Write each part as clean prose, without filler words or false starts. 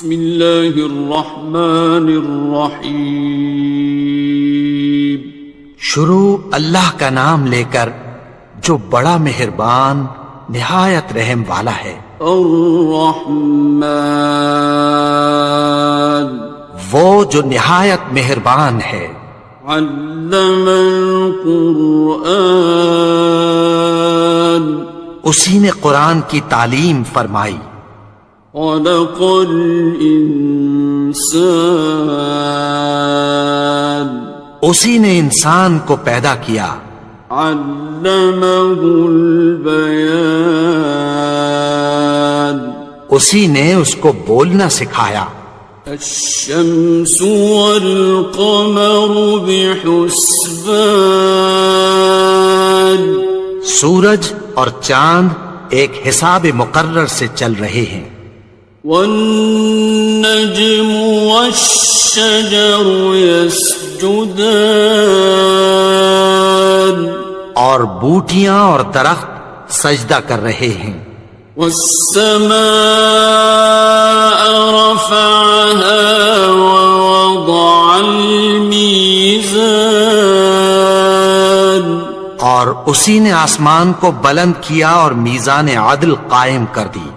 بسم اللہ الرحمن الرحیم. شروع اللہ کا نام لے کر جو بڑا مہربان نہایت رحم والا ہے. الرحمن وہ جو نہایت مہربان ہے. علم القرآن اسی نے قرآن کی تعلیم فرمائی. خلق الانسان اسی نے انسان کو پیدا کیا. علمہ البیان اسی نے اس کو بولنا سکھایا. الشمس والقمر بحسبان سورج اور چاند ایک حساب مقرر سے چل رہے ہیں. والنجم والشجر يسجدان اور بوٹیاں اور درخت سجدہ کر رہے ہیں. والسماء رفعها ووضع الميزان اور اسی نے آسمان کو بلند کیا اور میزان عدل قائم کر دی.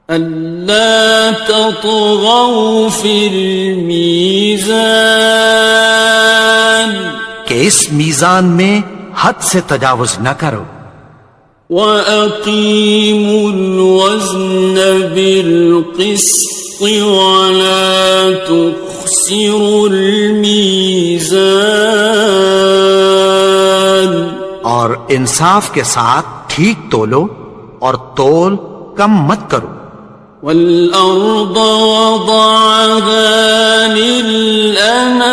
ألا تطغوا في الميزان کہ اس میزان میں حد سے تجاوز نہ کرو. وَأَقِيمُوا الْوَزْنَ بِالْقِسْطِ وَلَا تُخْسِرُوا الْمِيزَانَ اور انصاف کے ساتھ ٹھیک تولو اور تول کم مت کرو. وَالْأَرْضَ وَضَعَهَا لِلْأَنَامِ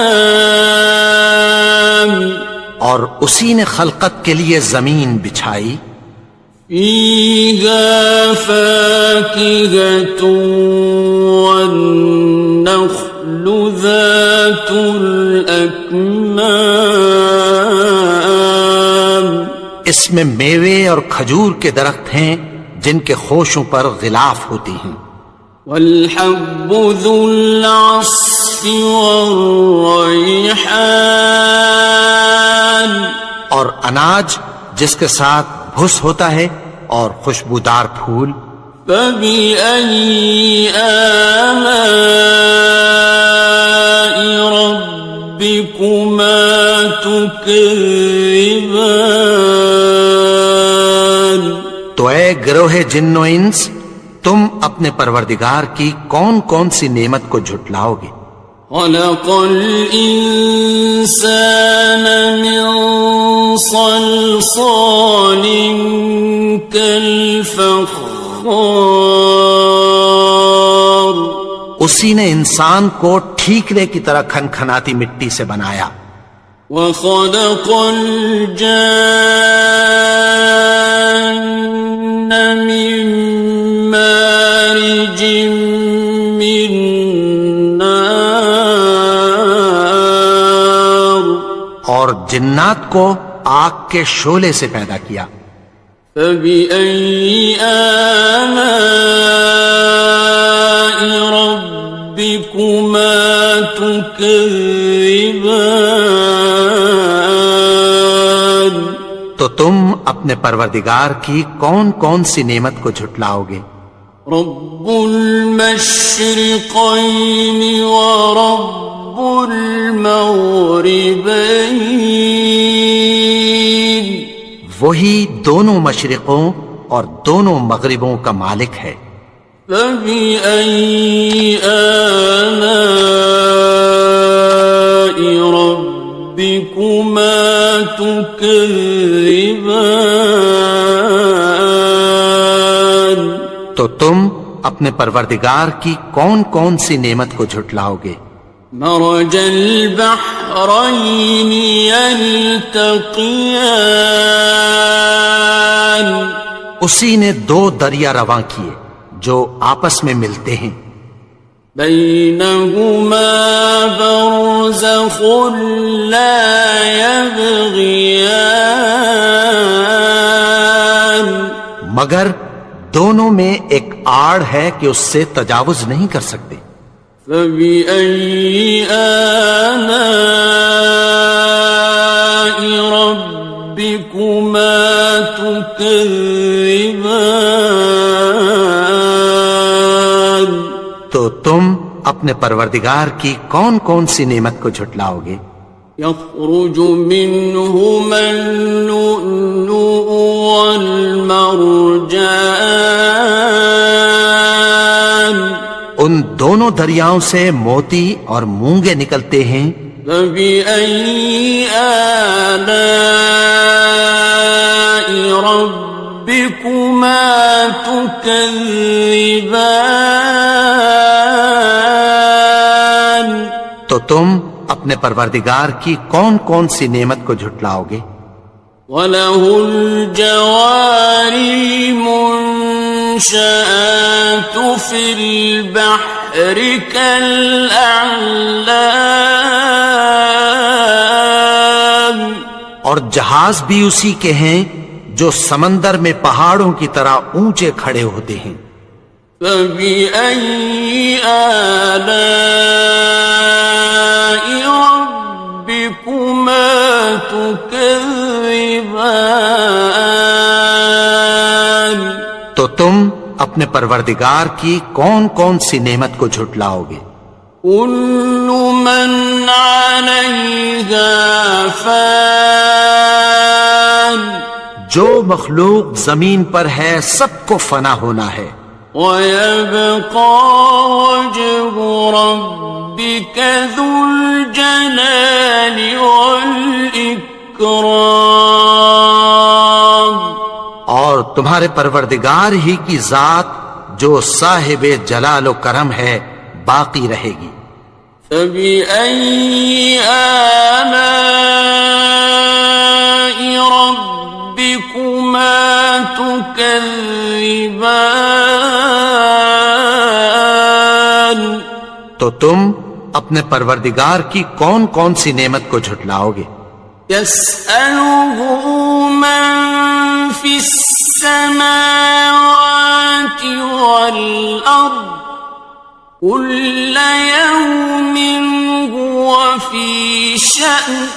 اور اسی نے خلقت کے لیے زمین بچھائی. فِيهَا فَاكِهَةٌ وَالنَّخْلُ ذَاتُ الْأَكْمَامِ اس میں میوے اور کھجور کے درخت ہیں جن کے خوشوں پر غلاف ہوتی ہیں. وَالْحَبُّ ذُو الْعَصْفِ وَالرَّيْحَانِ اور اناج جس کے ساتھ بھس ہوتا ہے اور خوشبودار پھول. فَبِأَيِّ آلَاءِ رَبِّكُمَا تُكَذِّبَانِ تو اے گروہ جن و انس تم اپنے پروردگار کی کون کون سی نعمت کو جھٹلاؤ گے. خَلَقَ الْإِنسَانَ مِنْ صَلْصَالٍ كَالْفَخَّارِ اسی نے انسان کو ٹھیکرے کی طرح کھنکھناتی مٹی سے بنایا. وَخَلَقَ الْجَانَّ مِن مَّارِجٍ مِّن نَّارٍ اور جنات کو آگ کے شعلے سے پیدا کیا. فَبِأَيِّ آلَاءِ رَبِّكُمَا تُكَذِّبَانِ تو تم اپنے پروردگار کی کون کون سی نعمت کو جھٹلاؤ گے. رب المشرقین ورب المغربین وہی دونوں مشرقوں اور دونوں مغربوں کا مالک ہے. فَبِأَيِّ آلَاءِ رَبِّكُمَا تُكَذِّبَانِ تو تم اپنے پروردگار کی کون کون سی نعمت کو جھٹلاؤ گے. مرج البحرین یلتقیان اسی نے دو دریا رواں کیے جو آپس میں ملتے ہیں. بینہما برزخ لا یبغیان مگر دونوں میں ایک آڑ ہے کہ اس سے تجاوز نہیں کر سکتے۔ فبأي آلاء ربكما تكذبان؟ تو تم اپنے پروردگار کی کون کون سی نعمت کو جھٹلاؤ گے؟ يخرج منهما اللؤلؤ والمرجان، ان دونوں دریاؤں سے موتی اور مونگے نکلتے ہیں۔ فبأي آلاء ربكما تكذبان؟ تو تم اپنے پروردگار کی کون کون سی نعمت کو جھٹلاؤ گے؟ وَلَهُ الْجَوَارِ الْمُنشَآتُ فِي الْبَحْرِ كَالْأَعْلَامِ، اور جہاز بھی اسی کے ہیں جو سمندر میں پہاڑوں کی طرح اونچے کھڑے ہوتے ہیں۔ فَبِأَيِّ آلَاءِ رَبِّكُمَا تُكَذِّبَانِ؟ تو تم اپنے پروردگار کی کون کون سی نعمت کو جھٹلاؤ گے؟ كُلُّ مَنْ عَلَيْهَا فَانٍ، جو مخلوق زمین پر ہے سب کو فنا ہونا ہے۔ وَيَبْقَى وَجْهُ رَبِّكَ ذُو الْجَلَالِ وَالْإِكْرَامِ، اور تمہارے پروردگار ہی کی ذات جو صاحب جلال و کرم ہے باقی رہے گی۔ فَبِأَيِّ آلَاءِ رَبِّكُمَا تُكَذِّبَانِ؟ تو تم اپنے پروردگار کی کون کون سی نعمت کو جھٹلاؤ گے؟ يَسْأَلُهُ مَن فِي السَّمَاوَاتِ وَالْأَرْضِ كُلَّ يَوْمٍ هُوَ فِي شَأْنٍ،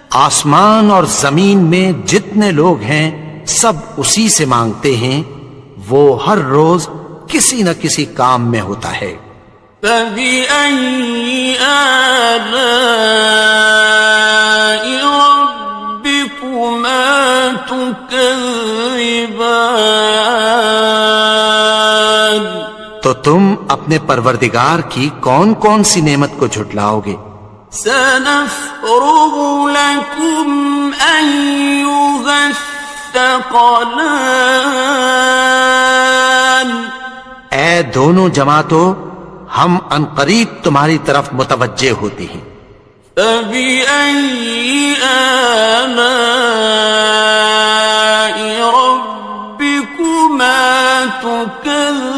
آسمان اور زمین میں جتنے لوگ ہیں سب اسی سے مانگتے ہیں، وہ ہر روز کسی نہ کسی کام میں ہوتا ہے۔ فَبِأَيِّ آلَاءِ رَبِّكُمَا تُكَذِّبَانِ؟ تو تم اپنے پروردگار کی کون کون سی نعمت کو جھٹلاؤ گے؟ سَنَفْرُغُ لَكُمْ أَيُّهَ الثَّقَلَانِ، اے دونوں جماعتوں ہم عنقریب تمہاری طرف متوجہ ہوتے ہیں۔ فَبِأَيِّ آلَاءِ رَبِّكُمَا تُكَذِّبَانِ؟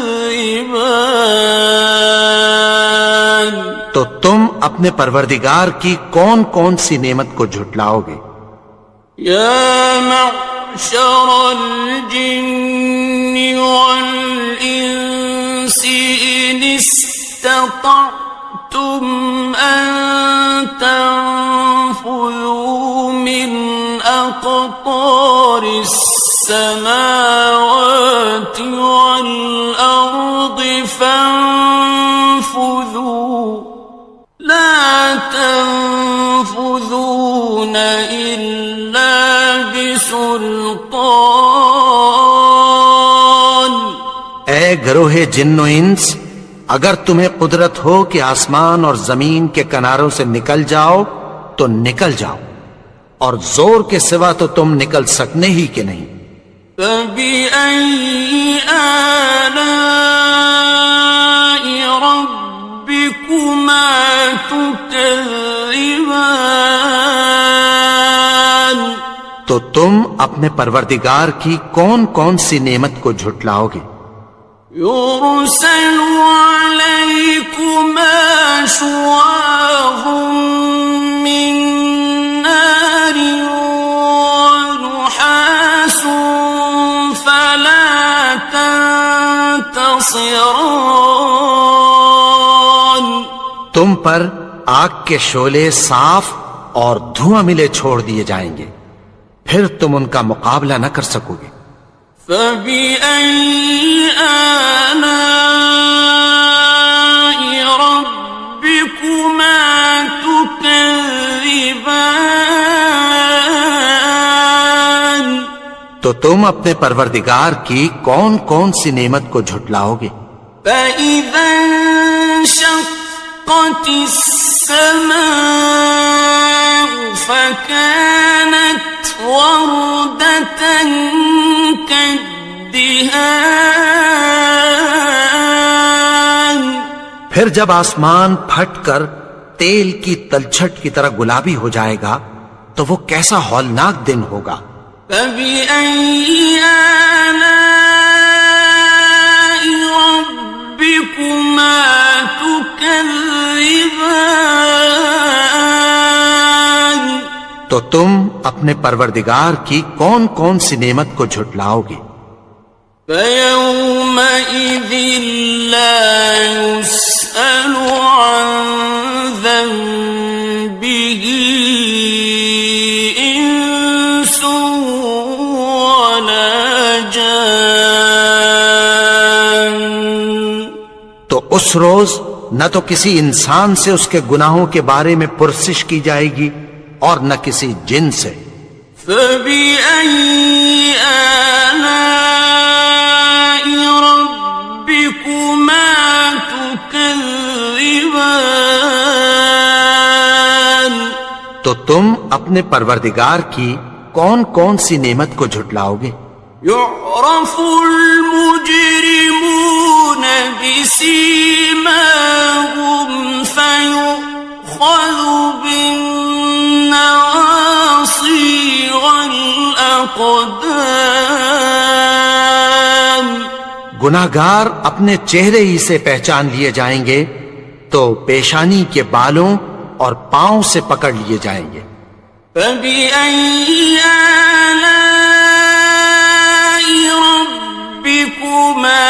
تو تم اپنے پروردگار کی کون کون سی نعمت کو جھٹلاؤ گے؟ يَا مَعْشَرَ الْجِنِّ وَالْإِنسِ إِنِ اسْتَطَعْتُمْ أَن تَنفُذُوا مِنْ أَقْطَارِ السَّمَاوَاتِ وَالْأَرْضِ فَانفُذُوا لَا تَنفُذُونَ إِلَّا بِسُلْطَانٍ۔ اے گروہ جن و انس، اگر تمہیں قدرت ہو کہ آسمان اور زمین کے کناروں سے نکل جاؤ تو نکل جاؤ، اور زور کے سوا تو تم نکل سکنے ہی کہ نہیں۔ فَبِأَيِّ آلَاءِ رَبِّكُمَا تُكَذِّبَانِ؟ تو تم اپنے پروردگار کی کون کون سی نعمت کو جھٹلاؤ گے؟ يُرْسَلُ عَلَيْكُمَا شُوَاظٌ مِّن نَّارٍ وَنُحَاسٌ فَلَا تَنتَصِرَانِ؟ تم پر آگ کے شعلے صاف اور دھواں ملے چھوڑ دیے جائیں گے، پھر تم ان کا مقابلہ نہ کر سکو گے۔ فَبِأَيِّ آلَاءِ رَبِّكُمَا تُكَذِّبَانِ؟ تو تم اپنے پروردگار کی کون کون سی نعمت کو جھٹلاؤ گے؟ فَإِذَا انشَقَّتِ السَّمَاءُ فَكَانَتْ وَرْدَةً كَالدِّهَانِ، پھر جب آسمان پھٹ کر تیل کی تلچھٹ کی طرح گلابی ہو جائے گا تو وہ کیسا ہولناک دن ہوگا۔ فَبِأَيِّ آلَاءِ رَبِّكُمَا تُكَذِّبَانِ؟ تو تم اپنے پروردگار کی کون کون سی نعمت کو جھٹلاؤ گے؟ فَيَوْمَئِذٍ لَا يُسْأَلُ عَنْ ذَنبِهِ إِنسٌ وَلَا جَانٌ۔ تو اس روز نہ تو کسی انسان سے اس کے گناہوں کے بارے میں پرسش کی جائے گی اور نہ کسی جن سے۔ فَبِأَيِّ آلَاءِ رَبِّكُمَا تُكَذِّبَانِ؟ تو تم اپنے پروردگار کی کون کون سی نعمت کو جھٹلاؤ گے؟ يُعْرَفُ الْمُجْرِمُونَ بِسِيمَاهُمْ فَيُؤْخَذُ بِالنَّوَاصِي وَالْأَقْدَامِ۔ گناہگار اپنے چہرے ہی سے پہچان لیے جائیں گے تو پیشانی کے بالوں اور پاؤں سے پکڑ لیے جائیں گے۔ فَبِأَيِّ آلَاءِ رَبِّكُمَا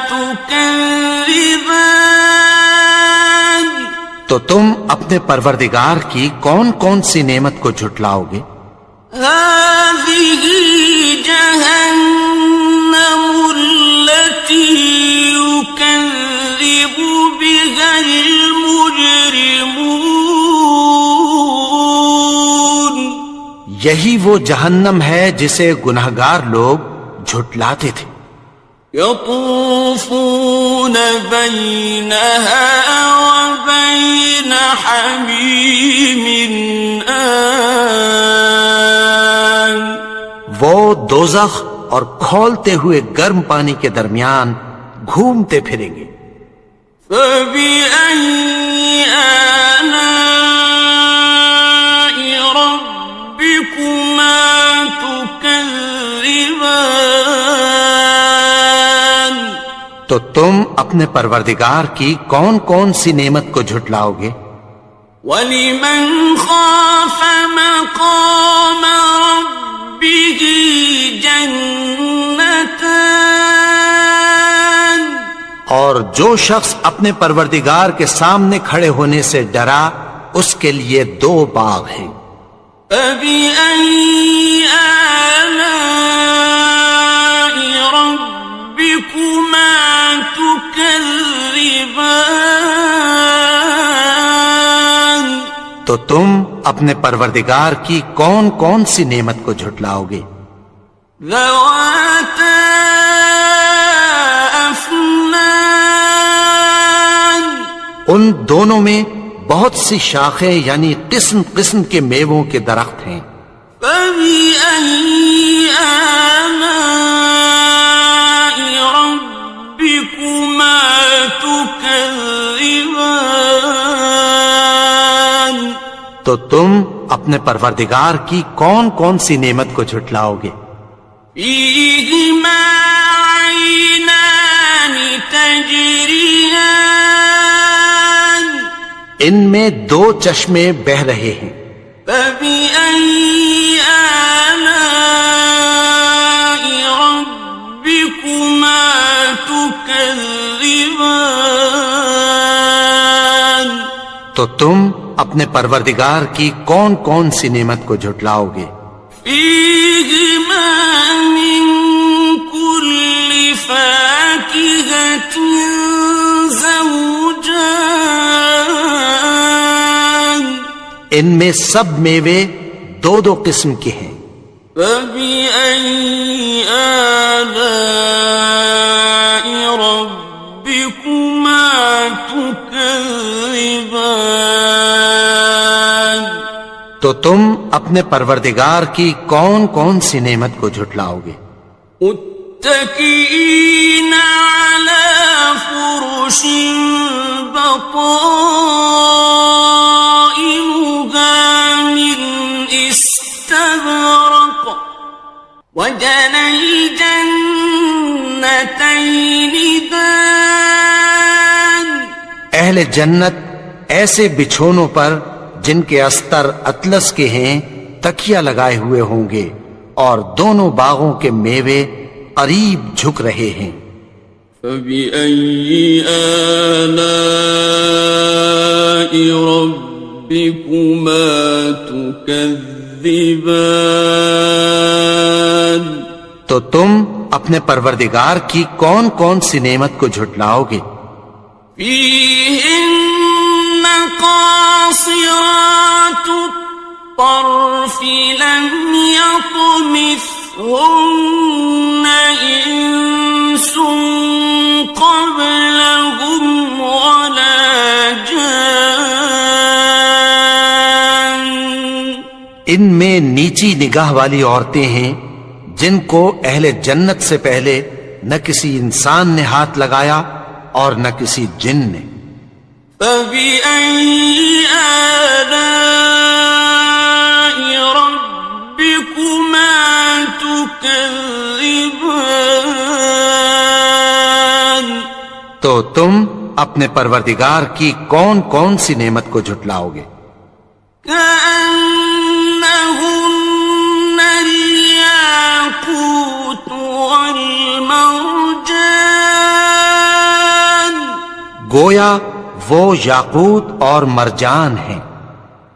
تُكَذِّبَانِ؟ تو تم اپنے پروردگار کی کون کون سی نعمت کو جھٹلاؤ گے؟ هَٰذِهِ جَهَنَّمُ الَّتِي يُكَذِّبُ بِهَا الْمُجْرِمُونَ۔ یہی وہ جہنم ہے جسے گناہگار لوگ جھٹلاتے تھے۔ يَطُوفُونَ بَيْنَهَا وَبَيْنَ حَمِيمٍ آنٍ۔ وہ دوزخ اور کھولتے ہوئے گرم پانی کے درمیان گھومتے پھریں گے۔ فَبِأَيِّ آلَاءِ رَبِّكُمَا تُكَذِّبَانِ؟ تو تم اپنے پروردگار کی کون کون سی نعمت کو جھٹلاؤ گے؟ وَلِمَنْ خَافَ مَقَامَ رَبِّهِ جَنَّتَانِ؟ اور جو شخص اپنے پروردگار کے سامنے کھڑے ہونے سے ڈرا اس کے لیے 2 باغ ہیں۔ فَبِأَيِّ آلَاءِ رَبِّكُمَا تُكَذِّبَانِ؟ تو تم اپنے پروردگار کی کون کون سی نعمت کو جھٹلاؤ گے؟ ذَوَاتَا أَفْنَانٍ؟ ان دونوں میں بہت سی شاخیں یعنی قسم قسم کے میووں کے درخت ہیں۔ فَبِأَيِّ آلَاءِ رَبِّكُمَا تُكَذِّبَانِ؟ تو تم اپنے پروردگار کی کون کون سی نعمت کو جھٹلاؤ گے؟ فِيهِمَا عَيْنَانِ تَجْرِيَانِ؟ ان میں 2 چشمے بہہ رہے ہیں۔ فَبِأَيِّ آلَاءِ رَبِّكُمَا تُكَذِّبَانِ؟ تو تم اپنے پروردگار کی کون کون سی نعمت کو جھٹلاؤ گے؟ فیہما من کل فاکہۃ زوجان، ان میں سب میوے دو دو قسم کے ہیں۔ فبأي آلاء ربكما تكذبان، تو تم اپنے پروردگار کی کون کون سی نعمت کو جھٹلاؤ گے؟ متكئين على فرش بطائنها من استبرق، وجنى الجنتين دان، اہل جنت ایسے بچھونوں پر جن کے استر اطلس کے ہیں تکیہ لگائے ہوئے ہوں گے، اور دونوں باغوں کے میوے قریب جھک رہے ہیں۔ فبأي آلاء ربكما تكذبان، تو تم اپنے پروردگار کی کون کون سی نعمت کو جھٹلاؤ گے؟ فيهن قاصرات الطرف لم يطمثهن إنس قبلهم ولا جان، ان میں نیچی نگاہ والی عورتیں ہیں جن کو اہل جنت سے پہلے نہ کسی انسان نے ہاتھ لگایا اور نہ کسی جن نے۔ فبأي آلاء ربكما تكذبان، تو تم اپنے پروردگار کی کون کون سی نعمت کو جھٹلاؤ گے؟ كأنهن الياقوت والمرجان، گویا وہ یاقوت اور مرجان ہیں۔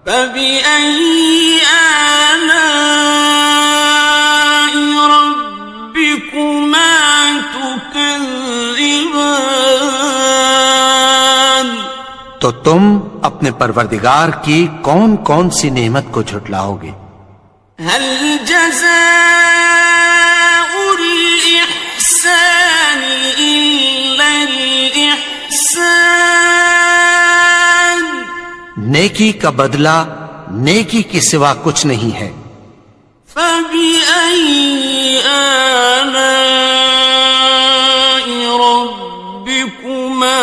فبأي آلاء ربكما تكذبان، تو تم اپنے پروردگار کی کون کون سی نعمت کو جھٹلاؤ گے؟ هل جزاء الإحسان إلا الإحسان، نیکی کا بدلہ نیکی کے سوا کچھ نہیں ہے۔ فبأي آلاء ربكما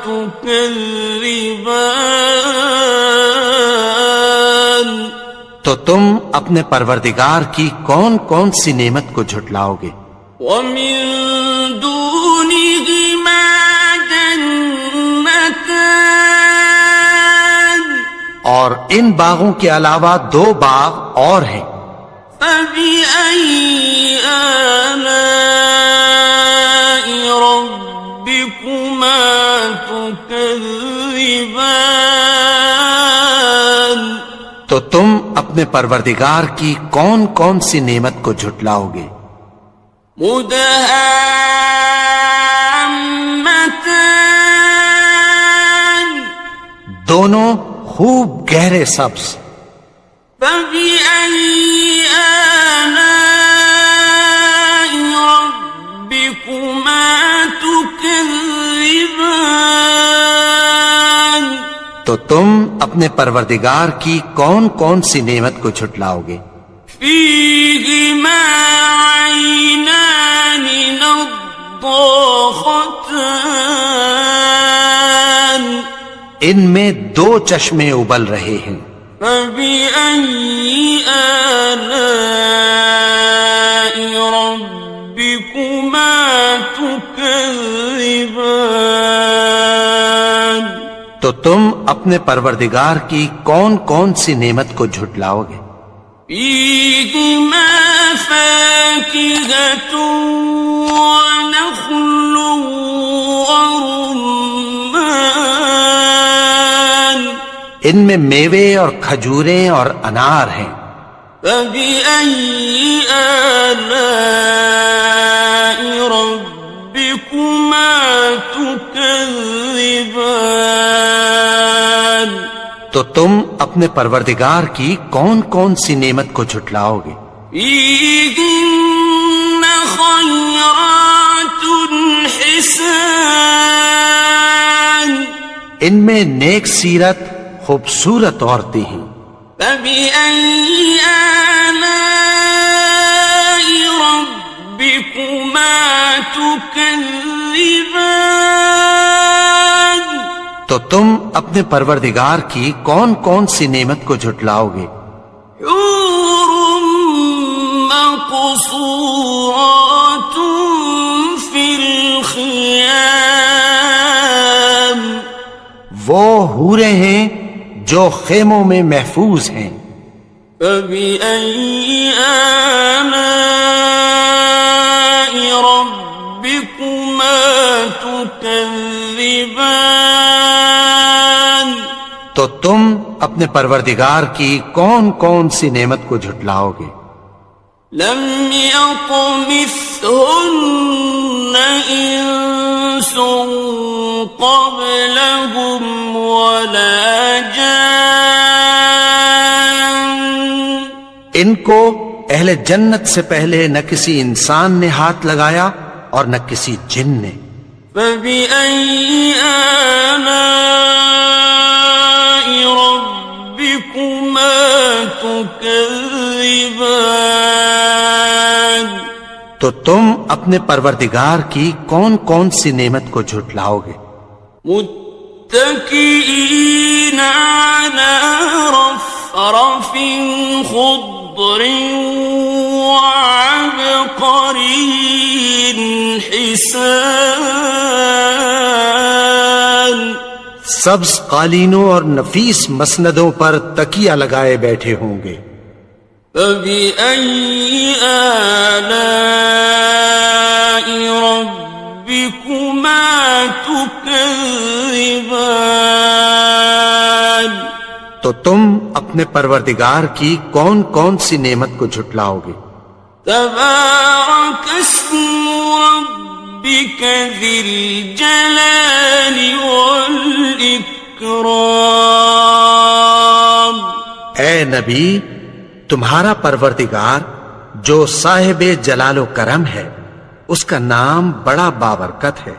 تكذبان، تو تم اپنے پروردگار کی کون کون سی نعمت کو جھٹلاؤ گے؟ ومن دونهما جنتان، اور ان باغوں کے علاوہ دو باغ اور ہیں۔ فبأي آلاء ربكما تكذبان، تو تم اپنے پروردگار کی کون کون سی نعمت کو جھٹلاؤ گے؟ مدهامتان، دونوں خوب گہرے سبز۔ فبأي آلاء ربكما تكذبان، تو تم اپنے پروردگار کی کون کون سی نعمت کو جھٹلاؤ گے؟ فيهما عينان نضاختان، ان میں دو چشمے ابل رہے ہیں۔ فبأي آلاء ربكما تكذبان، تو تم اپنے پروردگار کی کون کون سی نعمت کو جھٹلاؤ گے؟ فيهما فاكهة ونخل ورمان، ان میں میوے اور کھجوریں اور انار ہیں. فبأي آلاء ربكما تكذبان. تو تم اپنے پروردگار کی کون کون سی نعمت کو جھٹلاؤ گے؟ فيهن خيرات حسان. ان میں نیک سیرت خوبصورت عورتیں ہیں. فبأي آلاء ربكما تكذبان. تو تم اپنے پروردگار کی کون کون سی نعمت کو جھٹلاؤ گے؟ حور مقصورات في الخيام. وہ حوریں ہیں جو خیموں میں محفوظ ہیں. فبأي آلاء ربكما تكذبان. تو تم اپنے پروردگار کی کون کون سی نعمت کو جھٹلاؤ گے؟ لم يطمثهن إنس قبلهم ولا جان. ان کو اہل جنت سے پہلے نہ کسی انسان نے ہاتھ لگایا اور نہ کسی جن نے. فبأي آلاء ربكما تكذبان. تو تم اپنے پروردگار کی کون کون سی نعمت کو جھٹلاؤ گے؟ متكئين على رفرف خضر وعبقري حسان. سبز قالینوں اور نفیس مسندوں پر تکیہ لگائے بیٹھے ہوں گے. فبأي آلاء ربكما تكذبان. تو تم اپنے پروردگار کی کون کون سی نعمت کو جھٹلاؤ گے؟ تبارك اسم ربك ذي الجلال والإكرام. اے نبی، تمہارا پروردگار جو صاحب جلال و کرم ہے، اس کا نام بڑا بابرکت ہے.